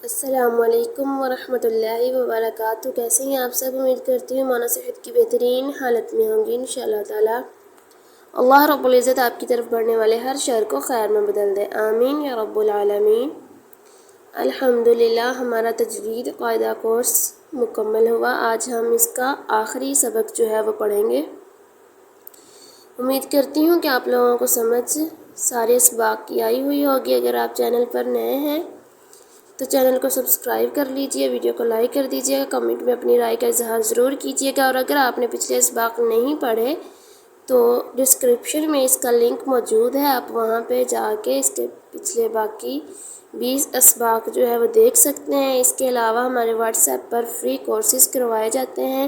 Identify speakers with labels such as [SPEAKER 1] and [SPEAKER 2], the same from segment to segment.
[SPEAKER 1] السلام علیکم ورحمۃ اللہ وبرکاتہ۔ کیسے ہیں آپ سب؟ امید کرتی ہوں مانا صحت کی بہترین حالت میں ہوں گی انشاءاللہ تعالیٰ۔ اللہ رب العزت آپ کی طرف بڑھنے والے ہر شر کو خیر میں بدل دے، آمین یا رب العالمین۔ الحمدللہ ہمارا تجوید قاعدہ کورس مکمل ہوا۔ آج ہم اس کا آخری سبق جو ہے وہ پڑھیں گے۔ امید کرتی ہوں کہ آپ لوگوں کو سمجھ سارے اسباق کی آئی ہوئی ہوگی۔ اگر آپ چینل پر نئے ہیں تو چینل کو سبسکرائب کر لیجئے، ویڈیو کو لائک کر دیجئے گا، کمنٹ میں اپنی رائے کا اظہار ضرور کیجئے گا، اور اگر آپ نے پچھلے اسباق نہیں پڑھے تو ڈسکرپشن میں اس کا لنک موجود ہے، آپ وہاں پہ جا کے اس کے پچھلے باقی 20 اسباق جو ہے وہ دیکھ سکتے ہیں۔ اس کے علاوہ ہمارے واٹس ایپ پر فری کورسز کروائے جاتے ہیں۔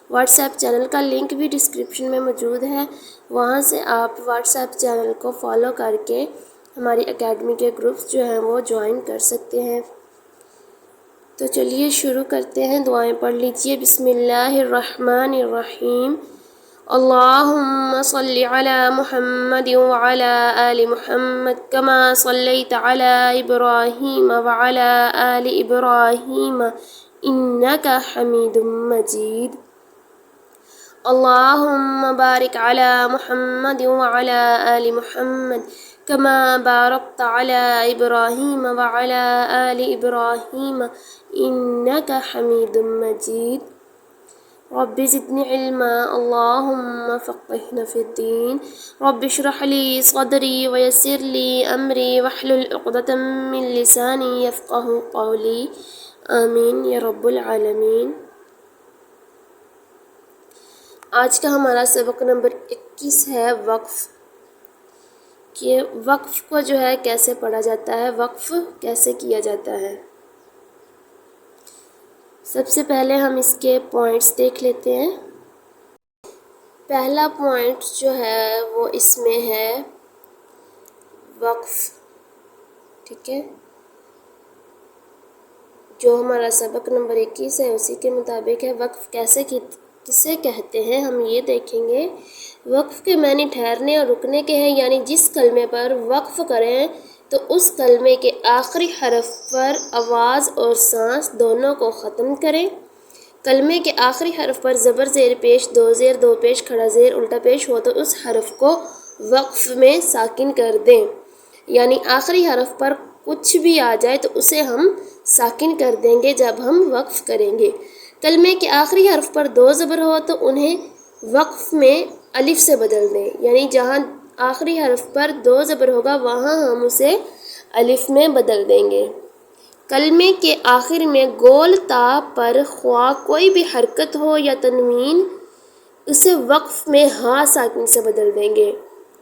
[SPEAKER 1] واٹس ایپ چینل کا لنک بھی ڈسکرپشن میں موجود ہے، وہاں سے آپ واٹس ایپ چینل کو فالو کر کے ہماری اکیڈمی کے گروپس جو ہیں وہ جوائن کر سکتے ہیں۔ تو چلیے شروع کرتے ہیں، دعائیں پڑھ لیجئے۔ بسم اللہ الرحمن الرحیم۔ اللہم صلی علی محمد وعلی آل محمد کما صلیت علی ابراہیم وعلی آل ابراہیم انکا حمید مجید۔ اللہم بارک علی محمد وعلی آل محمد کما بارکت علی ابراہیم وعلی آل ابراہیم انکا حمید مجید۔ رب زدنی علما، اللہم فقہنا فی الدین۔ رب اشرح لی صدری ویسر لی امری واحلل عقدۃ من لسانی یفقہوا قولی، آمین یا رب العالمین۔ آج کا ہمارا سبق نمبر 21 ہے وقف، کہ وقف کو جو ہے کیسے پڑھا جاتا ہے، وقف کیسے کیا جاتا ہے۔ سب سے پہلے ہم اس کے پوائنٹس دیکھ لیتے ہیں۔ پہلا پوائنٹ جو ہے وہ اس میں ہے وقف، ٹھیک ہے، جو ہمارا سبق نمبر 21 ہے اسی کے مطابق ہے۔ وقف کسے کہتے ہیں ہم یہ دیکھیں گے۔ وقف کے معنی ٹھہرنے اور رکنے کے ہیں، یعنی جس کلمے پر وقف کریں تو اس کلمے کے آخری حرف پر آواز اور سانس دونوں کو ختم کریں۔ کلمے کے آخری حرف پر زبر زیر پیش، دو زیر دو پیش، کھڑا زیر الٹا پیش ہو تو اس حرف کو وقف میں ساکن کر دیں، یعنی آخری حرف پر کچھ بھی آ جائے تو اسے ہم ساکن کر دیں گے جب ہم وقف کریں گے۔ کلمے کے آخری حرف پر دو زبر ہو تو انہیں وقف میں الف سے بدل دیں، یعنی جہاں آخری حرف پر دو زبر ہوگا وہاں ہم اسے الف میں بدل دیں گے۔ کلمے کے آخر میں گول تا پر خواہ کوئی بھی حرکت ہو یا تنوین، اسے وقف میں ہاں ساکن سے بدل دیں گے،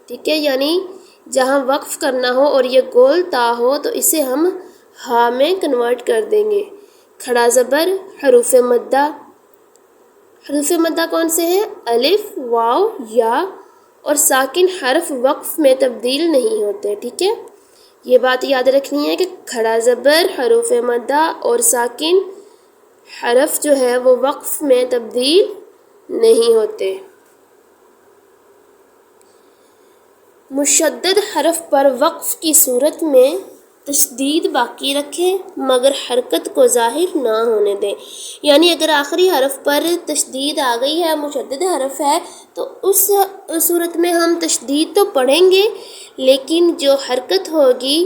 [SPEAKER 1] ٹھیک ہے، یعنی جہاں وقف کرنا ہو اور یہ گول تا ہو تو اسے ہم ہاں میں کنورٹ کر دیں گے۔ کھڑا زبر، حروف مدہ۔ حروف مدہ کون سے ہیں؟ الف، واو، یا، اور ساکن حرف وقف میں تبدیل نہیں ہوتے، ٹھیک ہے، یہ بات یاد رکھنی ہے کہ کھڑا زبر، حروف مدہ اور ساکن حرف جو ہے وہ وقف میں تبدیل نہیں ہوتے۔ مشدد حرف پر وقف کی صورت میں تشدید باقی رکھیں مگر حرکت کو ظاہر نہ ہونے دیں، یعنی اگر آخری حرف پر تشدید آ گئی ہے، مشدد حرف ہے، تو اس صورت میں ہم تشدید تو پڑھیں گے لیکن جو حرکت ہوگی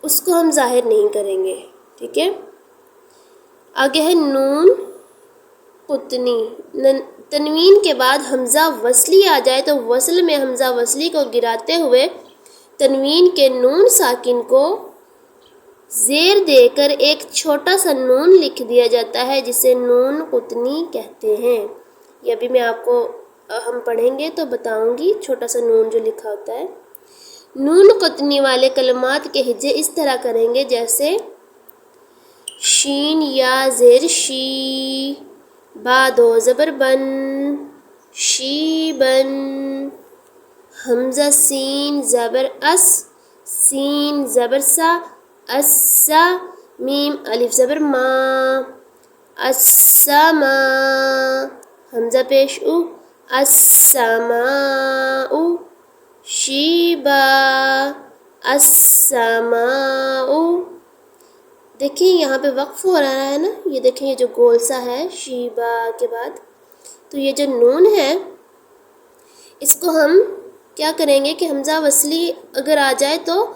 [SPEAKER 1] اس کو ہم ظاہر نہیں کریں گے، ٹھیک ہے۔ آگے ہے نون قطنی۔ تنوین کے بعد حمزہ وصلی آ جائے تو وصل میں حمزہ وصلی کو گراتے ہوئے تنوین کے نون ساکن کو زیر دے کر ایک چھوٹا سا نون لکھ دیا جاتا ہے جسے نون قطنی کہتے ہیں۔ یہ ابھی میں آپ کو ہم پڑھیں گے تو بتاؤں گی چھوٹا سا نون جو لکھا ہوتا ہے۔ نون قطنی والے کلمات کے ہجے اس طرح کریں گے جیسے شین یا زیر شی، با دو زبر بن، شی بن، حمزہ سین زبر اس، سین زبر سا، اسا، میم الف زبر ما، السما، حمزہ پیش او، السماء، شیبا، السماء، دیکھیں یہاں پہ وقف ہو رہا ہے نا، یہ دیکھیں یہ جو گول سا ہے شیبہ کے بعد، تو یہ جو نون ہے اس کو ہم کیا کریں گے کہ حمزہ وصلی اگر آ جائے تو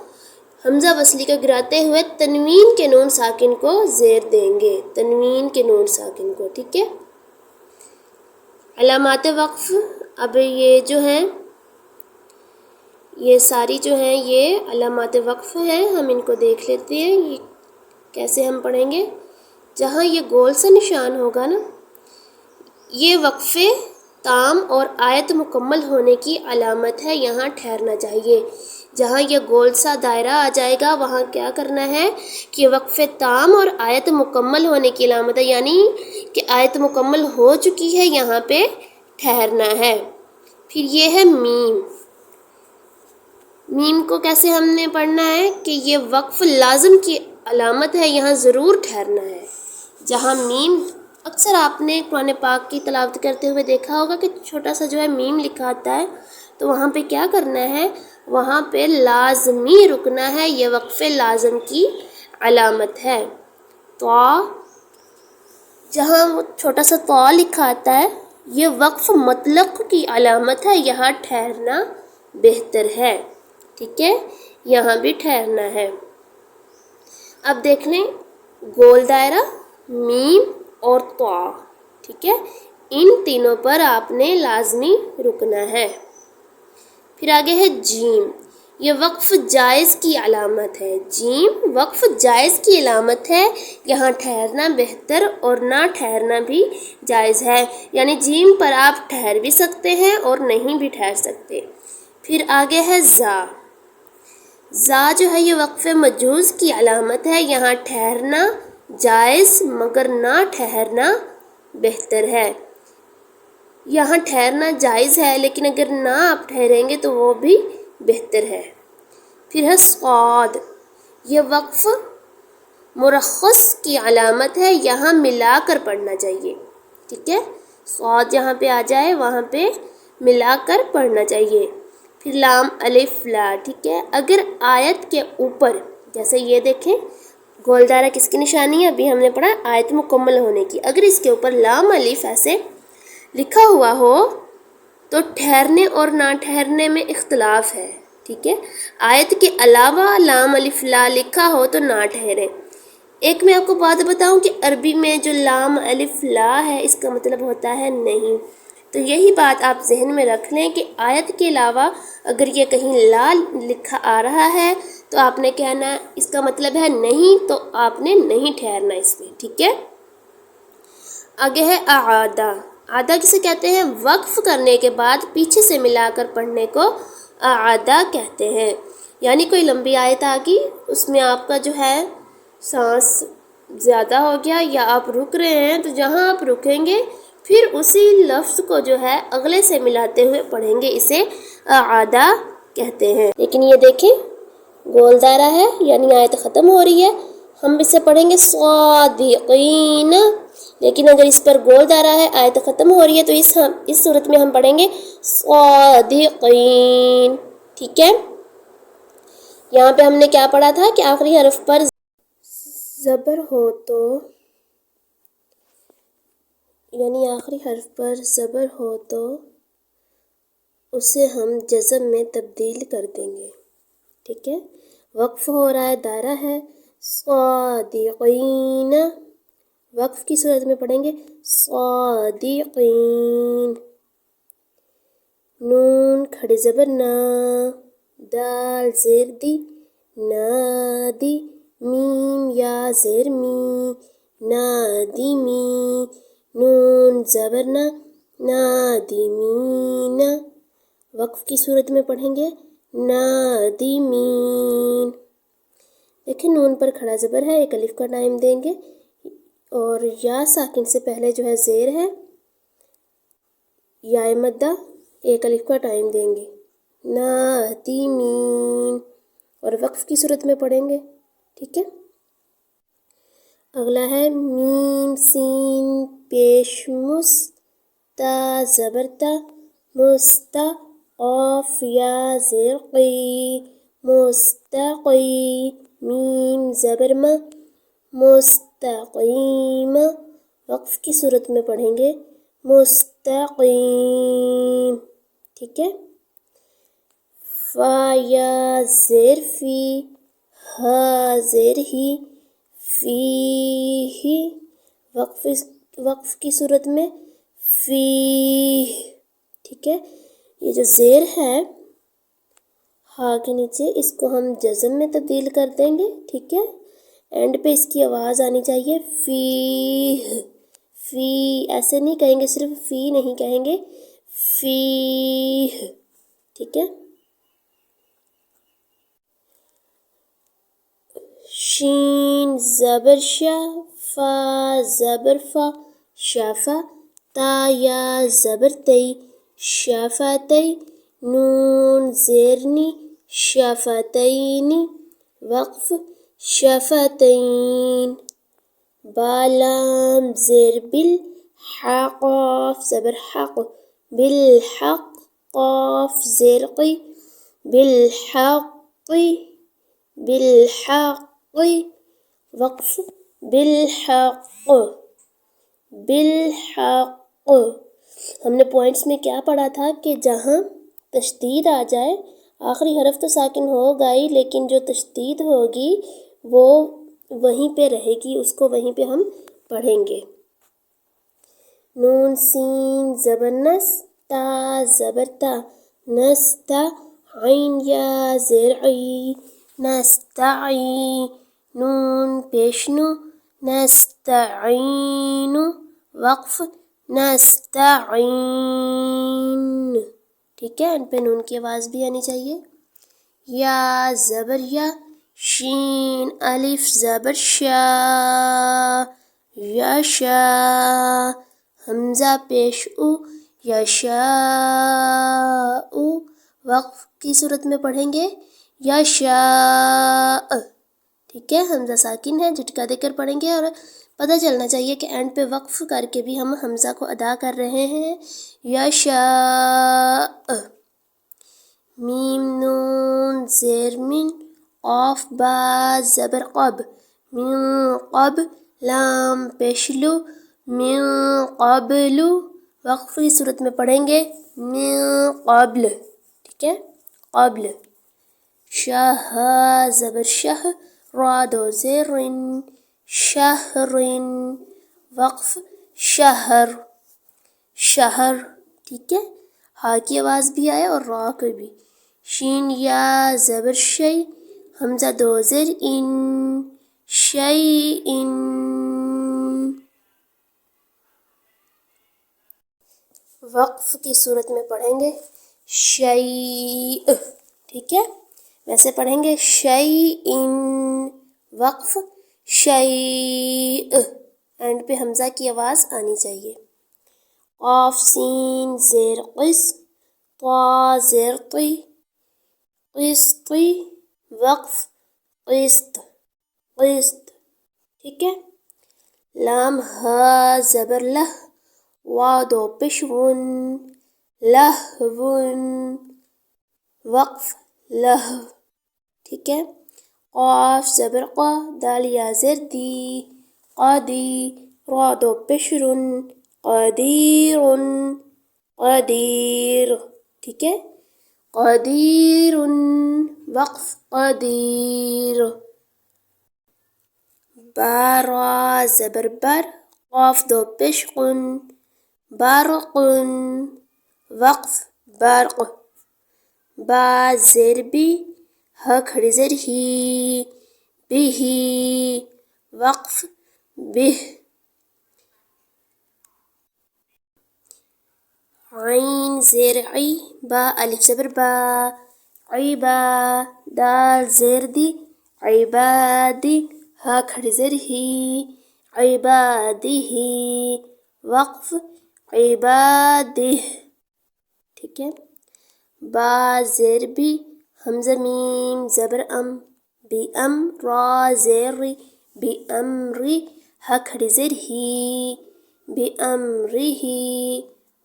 [SPEAKER 1] حمزہ وصلی کا گراتے ہوئے تنوین کے نون ساکن کو زیر دیں گے، تنوین کے نون ساکن کو، ٹھیک ہے۔ علامات وقف، اب یہ جو ہیں یہ ساری جو ہیں یہ علامات وقف ہیں، ہم ان کو دیکھ لیتے ہیں یہ کیسے ہم پڑھیں گے۔ جہاں یہ گول سا نشان ہوگا نا، یہ وقفے تام اور آیت مکمل ہونے کی علامت ہے، یہاں ٹھہرنا چاہیے۔ جہاں یہ گول سا دائرہ آ جائے گا وہاں کیا کرنا ہے کہ وقفے تام اور آیت مکمل ہونے کی علامت ہے، یعنی کہ آیت مکمل ہو چکی ہے، یہاں پہ ٹھہرنا ہے۔ پھر یہ ہے میم۔ میم کو کیسے ہم نے پڑھنا ہے کہ یہ وقف لازم کی علامت ہے، یہاں ضرور ٹھہرنا ہے۔ جہاں میم، اکثر آپ نے قرآن پاک کی تلاوت کرتے ہوئے دیکھا ہوگا کہ چھوٹا سا جو ہے میم لکھا آتا ہے، تو وہاں پہ کیا کرنا ہے، وہاں پہ لازمی رکنا ہے، یہ وقف لازم کی علامت ہے۔ تو جہاں چھوٹا سا تو لکھا آتا ہے یہ وقف مطلق کی علامت ہے، یہاں ٹھہرنا بہتر ہے، ٹھیک ہے، یہاں بھی ٹھہرنا ہے۔ اب دیکھ لیں گول دائرہ، میم اور تو، ٹھیک ہے، ان تینوں پر آپ نے لازمی رکنا ہے۔ پھر آگے ہے جیم، یہ وقف جائز کی علامت ہے۔ جیم وقف جائز کی علامت ہے، یہاں ٹھہرنا بہتر اور نہ ٹھہرنا بھی جائز ہے، یعنی جیم پر آپ ٹھہر بھی سکتے ہیں اور نہیں بھی ٹھہر سکتے۔ پھر آگے ہے زا۔ زا جو ہے یہ وقف مجوز کی علامت ہے، یہاں ٹھہرنا جائز مگر نہ ٹھہرنا بہتر ہے۔ یہاں ٹھہرنا جائز ہے لیکن اگر نہ آپ ٹھہریں گے تو وہ بھی بہتر ہے۔ پھر ہے صاد، یہ وقف مرخص کی علامت ہے، یہاں ملا کر پڑھنا چاہیے، ٹھیک ہے، صاد جہاں پہ آ جائے وہاں پہ ملا کر پڑھنا چاہیے۔ پھر لام الف لا، ٹھیک ہے، اگر آیت کے اوپر، جیسے یہ دیکھیں گول دائرہ کس کی نشانی ہے، ابھی ہم نے پڑھا آیت مکمل ہونے کی، اگر اس کے اوپر لام الف ایسے لکھا ہوا ہو تو ٹھہرنے اور نہ ٹھہرنے میں اختلاف ہے، ٹھیک ہے، آیت کے علاوہ لام الف لا لکھا ہو تو نہ ٹھہرے۔ ایک میں آپ کو بات بتاؤں کہ عربی میں جو لام الف لا ہے اس کا مطلب ہوتا ہے نہیں، تو یہی بات آپ ذہن میں رکھ لیں کہ آیت کے علاوہ اگر یہ کہیں لا لکھا آ رہا ہے تو آپ نے کہنا اس کا مطلب ہے نہیں، تو آپ نے نہیں ٹھہرنا اس میں، ٹھیک ہے۔ آگے ہے اعادہ۔ اعادہ کسے کہتے ہیں، وقف کرنے کے بعد پیچھے سے ملا کر پڑھنے کو اعادہ کہتے ہیں، یعنی کوئی لمبی آیت آ گئی اس میں آپ کا جو ہے سانس زیادہ ہو گیا یا آپ رک رہے ہیں، تو جہاں آپ رکیں گے پھر اسی لفظ کو جو ہے اگلے سے ملاتے ہوئے پڑھیں گے، اسے اعادہ کہتے ہیں۔ لیکن یہ دیکھیں گول دائرہ ہے یعنی آیت ختم ہو رہی ہے، ہم اسے پڑھیں گے صادقین، لیکن اگر اس پر گول دائرہ ہے آیت ختم ہو رہی ہے تو اس صورت میں ہم پڑھیں گے صادقین، ٹھیک ہے۔ یہاں پہ ہم نے کیا پڑھا تھا کہ آخری حرف پر زبر ہو تو، یعنی آخری حرف پر زبر ہو تو اسے ہم جزم میں تبدیل کر دیں گے، ٹھیک ہے۔ وقف ہو رہا ہے، دائرہ ہے صادقین، وقف کی صورت میں پڑھیں گے صادقین، نون کھڑے زبر نا، دال زیر دی نادی، میم یا زیر می نادی می، نون زبر نا نادمین، وقف کی صورت میں پڑھیں گے نادمین۔ دیکھیں نون پر کھڑا زبر ہے، ایک الف کا ٹائم دیں گے اور یا ساکن سے پہلے جو ہے زیر ہے، یا مدہ ایک الف کا ٹائم دیں گے نادمین، اور وقف کی صورت میں پڑھیں گے، ٹھیک ہے۔ اگلا ہے میم سین پیش مس، تا زبر تا، مستا، قاف یا زیر قی، مستقی، میم زبر ما، مستقیم، وقف کی صورت میں پڑھیں گے مستقیم، ٹھیک ہے۔ فا یا زیر فی، ہا زیر ہی، فی ہی، وقف کی صورت میں فی، ٹھیک ہے۔ یہ جو زیر ہے ہا کے نیچے، اس کو ہم جزم میں تبدیل کر دیں گے، ٹھیک ہے۔ اینڈ پہ اس کی آواز آنی چاہیے فی، فی ایسے نہیں کہیں گے، صرف فی نہیں کہیں گے، فی، ٹھیک ہے۔ شین زبر شا، فا زبر فا، شافا، تا یا زبر تی، شافتئی، نون زیرنی، شافتینی، وقف شفتین، بالام زیر بل، حا قاف زبر حق، بالحق، قاف زیر قی، بالحقی، بالحق، وقف بالحق، بالحق۔ ہم نے پوائنٹس میں کیا پڑھا تھا کہ جہاں تشدید آ جائے، آخری حرف تو ساکن ہوگا ہی، لیکن جو تشدید ہوگی وہ وہیں پہ رہے گی، اس کو وہیں پہ ہم پڑھیں گے۔ نون سین زبر نس، تا زبر تا، نستا، عین یا زیر عی، نستعی، نون پیشنو، نستعین، وقف نستعین، ٹھیک ہے۔ ان پہ نون کی آواز بھی آنی چاہیے۔ یا زبر یا، شین الف زبر شا، یشا، حمزہ پیش او، یشاء، وقف کی صورت میں پڑھیں گے یشاء، ٹھیک ہے۔ حمزہ ساکن ہے، جھٹکا دے کر پڑھیں گے، اور پتہ چلنا چاہیے کہ اینڈ پہ وقف کر کے بھی ہم حمزہ کو ادا کر رہے ہیں، یشاء۔ میم نون زیر من، قاف با زبر قب، من قب، لام پیشلو، من قبل، وقف کی صورت میں پڑھیں گے من قبل، ٹھیک ہے، قبل۔ شاہ زبر شہ، را دو زیر رن، شہر، وقف شہر، شہر، ٹھیک ہے۔ ہا کی آواز بھی آئے اور را کو بھی۔ شین یا زبر شی، حمزہ دو زیر ان، شیئن، وقف کی صورت میں پڑھیں گے شیء، ٹھیک ہے۔ ویسے پڑھیں گے شیئن، وقف شیء، اینڈ پہ حمزہ کی آواز آنی چاہیے۔ قاف سین زیر قص، طا زیر طی، قسطی، وقف قسط، قسط، ٹھیک ہے۔ لام ہا زبر لہ، وا دو پیش ون، لہون، وقف لہو، ٹھیک ہے۔ قاف زبر قا، دال یا زیر دی، قادی، را دو پیش رن، قدیر، قدیر، ٹھیک ہے، قدیر، وقف قدیر۔ با را زبر بر، قاف دو پیش قن، برق، وقف برق۔ با زیر بی، ہا کھڑی زیر ہی، بھی، وقف بہ۔ عین زیر عی، با الف زبر با، عیبا، دال زیر دی، عبادی، ہا کھڑی زیر ہی، عبادی، وقف عبادہ، ٹھیک ہے۔ با زیر بی، حمزہ میم زبر ام، بی ام، را زیر ری، بی امری، ہا کھڑی زیر ہی، بی امری،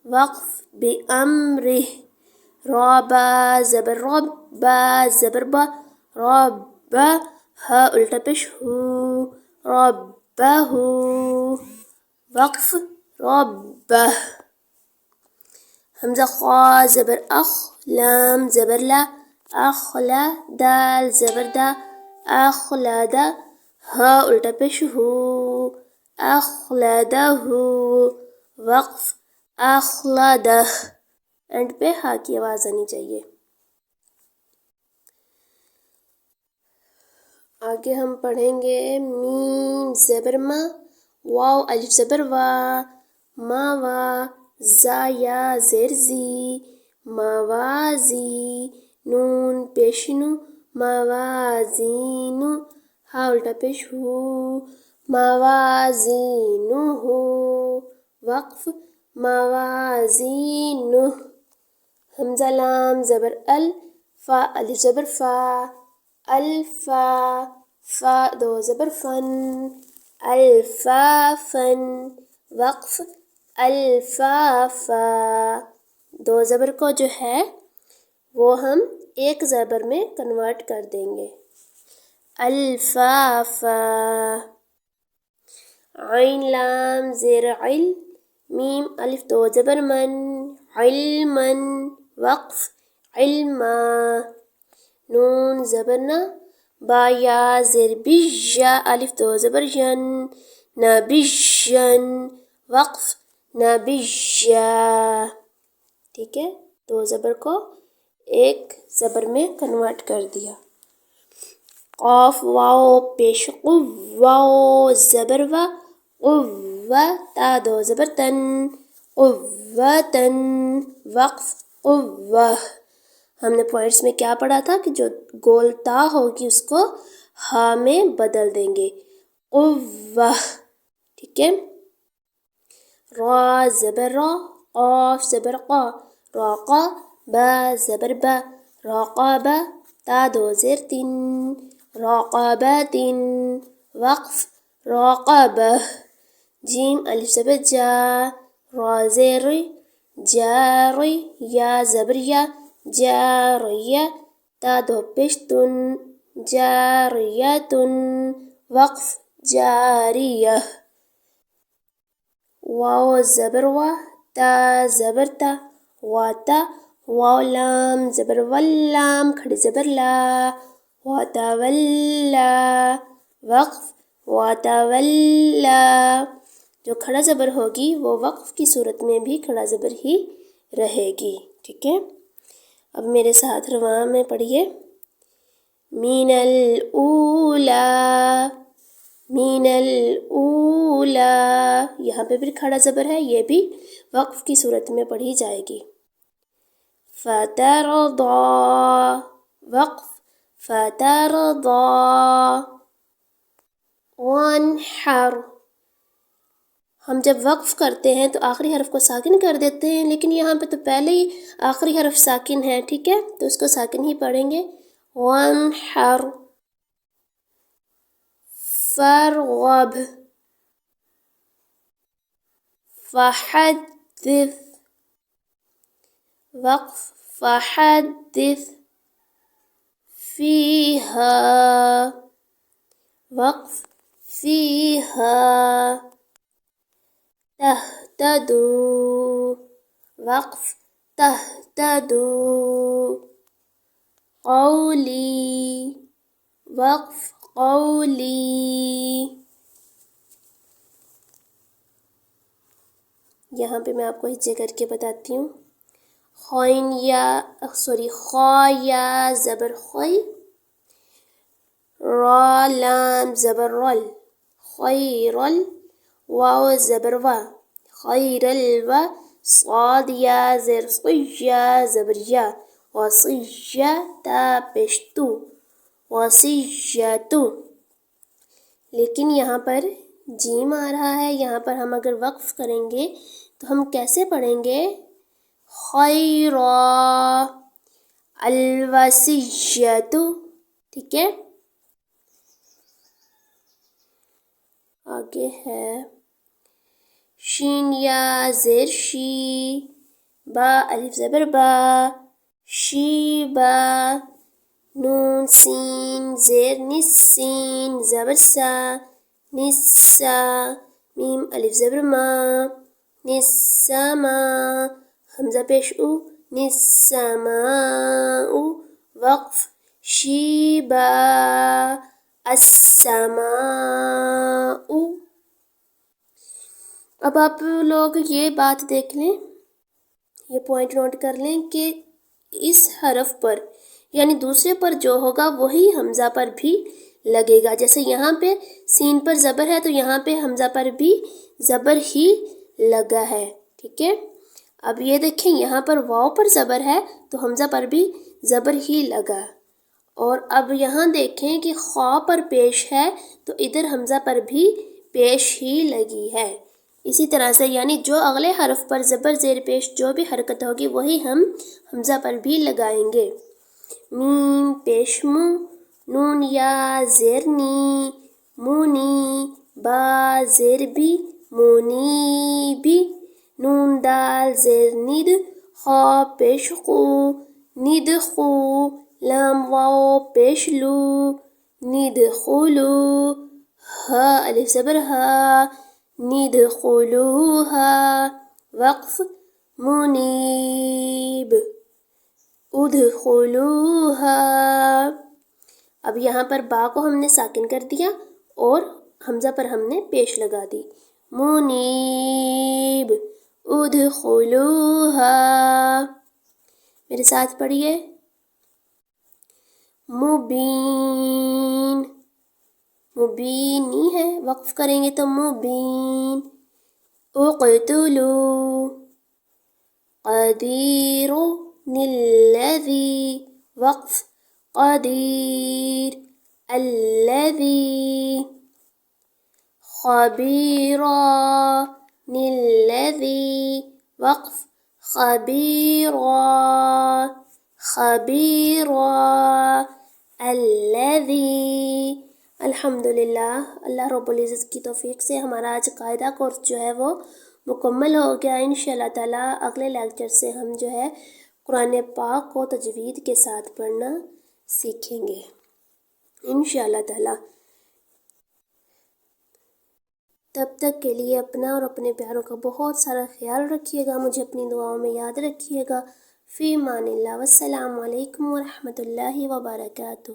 [SPEAKER 1] وقف بی امرہ۔ را با زبر رب، با زبر با، رب، ہا الٹا پیش ہو، ربه وقف ربه. حمزہ خا زبر اخ لام زبر لا اخلا دال زبر دا اخلدا ہا الٹا پیش ہو اخلدہ وقف اخلدہ. اینڈ پہ ہا کی آواز آنی چاہیے. آگے ہم پڑھیں گے میم زبر ما واو الف زبر وا ما وا زا یا زیر زی موازی نون پیش نو موازینو ہا الٹا پیش ہو موازینو وقف موازینو. حمزہ لام زبر ال فا الف زبر فا الفا فا دو زبر فن الفا فن وقف الفافا. دو زبر کو جو ہے وہ ہم ایک زبر میں کنورٹ کر دیں گے الفافا. عین لام زیر عل میم الف دو زبر من علمن وقف علما. نون زبر نا با یا زیر بجا الف دو زبر ین نبیجن وقف نبیجا. ٹھیک ہے، دو زبر کو ایک زبر میں کنورٹ کر دیا. قاف واو پیش قو واو زبر و قوہ تا دو زبر تن قوتن وقف قوہ. ہم نے پوائنٹس میں کیا پڑھا تھا کہ جو گول تا ہوگی اس کو ہا میں بدل دیں گے قوہ. ٹھیک ہے. را زبر را قاف زبر قا راقا با زبر با راقابا تا دو زیر تین راقاباتن وقف راقبہ. جیم الف زبر جا را زیر جاری یا زبر یا جاریہ تا دو پیش تن جاریتن وقف جاریہ. واو زبر وا تا زبر تا واتا واو لام زبر واللام کھڑی زبر لا واتا ولا وقف واتا ولا. جو کھڑا زبر ہوگی وہ وقف کی صورت میں بھی کھڑا زبر ہی رہے گی. ٹھیک ہے. اب میرے ساتھ رواں میں پڑھیے من الاولا من الاولا. یہاں پہ بھی کھڑا زبر ہے، یہ بھی وقف کی صورت میں پڑھی جائے گی. فترضا وقف فترضا وانحر. ہم جب وقف کرتے ہیں تو آخری حرف کو ساکن کر دیتے ہیں، لیکن یہاں پہ تو پہلے ہی آخری حرف ساکن ہے. ٹھیک ہے، تو اس کو ساکن ہی پڑھیں گے وانحر. فرغب فحدث وقف فحدث فيها وقف فيها. تهتدوا وقف تهتدوا. قولی وقف قولی. یہاں پہ میں آپ کو ہجے کر کے بتاتی ہوں. خوین یا خا یا زبر خوی را لام زبر رل خیرل واو زبر وا خیرل و صاد یا زر صیا زبر یا وصیہ تا پیشتو وصیتو. لیکن یہاں پر جیم آ رہا ہے، یہاں پر ہم اگر وقف کریں گے تو ہم کیسے پڑھیں گے خیرا الوصیۃ. ٹھیک ہے. آگے ہے شین یا زیر شی با الف زبر با شیبا. نون سین زیر نسین زبر سا نسا میم الف زبر ما نسما حمزہ پیش او نسماء وقف شیبا السماء۔ اب آپ لوگ یہ بات دیکھ لیں، یہ پوائنٹ نوٹ کر لیں کہ اس حرف پر یعنی دوسرے پر جو ہوگا وہی حمزہ پر بھی لگے گا۔ جیسے یہاں پہ سین پر زبر ہے تو یہاں پہ حمزہ پر بھی زبر ہی لگا ہے، ٹھیک ہے۔ اب یہ دیکھیں یہاں پر واو پر زبر ہے تو حمزہ پر بھی زبر ہی لگا، اور اب یہاں دیکھیں کہ خا پر پیش ہے تو ادھر حمزہ پر بھی پیش ہی لگی ہے۔ اسی طرح سے یعنی جو اگلے حرف پر زبر زیر پیش جو بھی حرکت ہوگی وہی ہم حمزہ پر بھی لگائیں گے۔ میم پیش مو، نون یا زیر نی مونی، با زیر بی مونی بی، نون دال زیر ند، خا پیش خو ند خو، لام واو پیش لو ند خلو، ہا الف زبر ہا ند خلوہا وقف منیب ادخلوہا۔ اب یہاں پر با کو ہم نے ساکن کر دیا اور حمزہ پر ہم نے پیش لگا دی، منیب ادخلوہا۔ میرے ساتھ پڑھیے، مبین مبینی ہے، وقف کریں گے تو مبین، اقتلو قدیر الذی وقف قدیر الذی، خبیرا الذی وقف خبیرا خبیرا الذی۔ الحمدللہ، اللہ رب العزت کی توفیق سے ہمارا آج قاعدہ کورس جو ہے وہ مکمل ہو گیا۔ انشاءاللہ تعالیٰ اگلے لیکچر سے ہم جو ہے قرآن پاک کو تجوید کے ساتھ پڑھنا سیکھیں گے انشاءاللہ تعالیٰ۔ تب تک کے لیے اپنا اور اپنے پیاروں کا بہت سارا خیال رکھیے گا، مجھے اپنی دعاؤں میں یاد رکھیے گا۔ فی امان اللہ، والسلام علیکم ورحمۃ اللہ وبرکاتہ۔